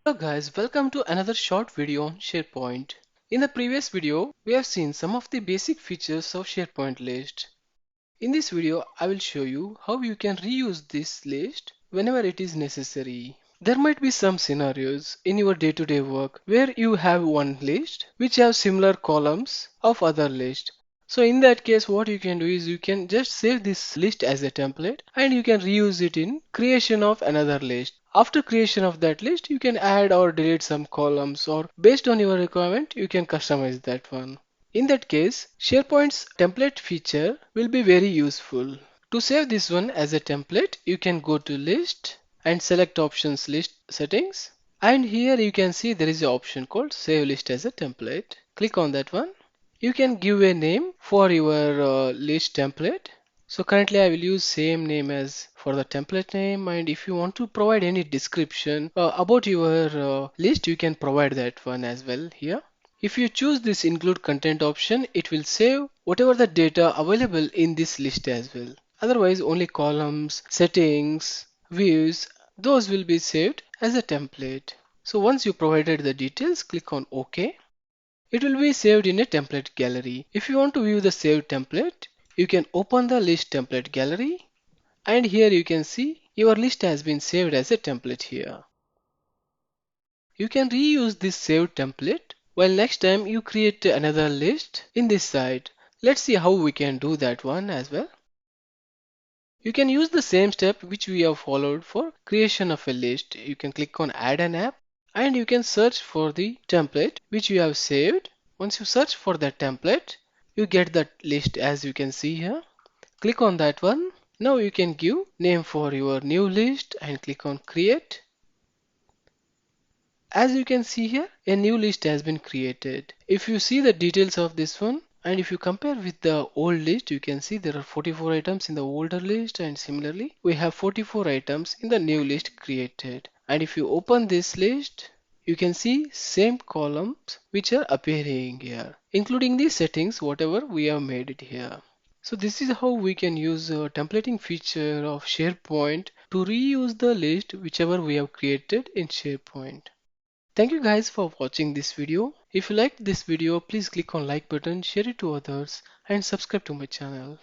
Hello guys, welcome to another short video on SharePoint. In the previous video, we have seen some of the basic features of SharePoint list. In this video, I will show you how you can reuse this list whenever it is necessary. There might be some scenarios in your day-to-day work where you have one list which have similar columns of other list. So in that case, what you can do is you can just save this list as a template and you can reuse it in creation of another list. After creation of that list, you can add or delete some columns, or based on your requirement, you can customize that one. In that case, SharePoint's template feature will be very useful. To save this one as a template, you can go to list and select options list settings. And here you can see there is an option called save list as a template. Click on that one. You can give a name for your list template. So currently I will use same name as for the template name, and if you want to provide any description about your list, you can provide that one as well here. If you choose this include content option, it will save whatever the data available in this list as well. Otherwise, only columns, settings, views, those will be saved as a template. So once you provided the details, click on OK. It will be saved in a template gallery. If you want to view the saved template, you can open the list template gallery, and here you can see your list has been saved as a template here. You can reuse this saved template while next time you create another list in this site. Let's see how we can do that one as well. You can use the same step which we have followed for creation of a list. You can click on add an app and you can search for the template which you have saved. Once you search for that template, you get that list as you can see here. Click on that one. Now you can give name for your new list and click on create. As you can see here, a new list has been created. If you see the details of this one, and if you compare with the old list, you can see there are 44 items in the older list, and similarly we have 44 items in the new list created. And if you open this list, you can see same columns which are appearing here, including the settings whatever we have made it here. So this is how we can use a templating feature of SharePoint to reuse the list whichever we have created in SharePoint. Thank you guys for watching this video. If you liked this video, please click on like button, share it to others and subscribe to my channel.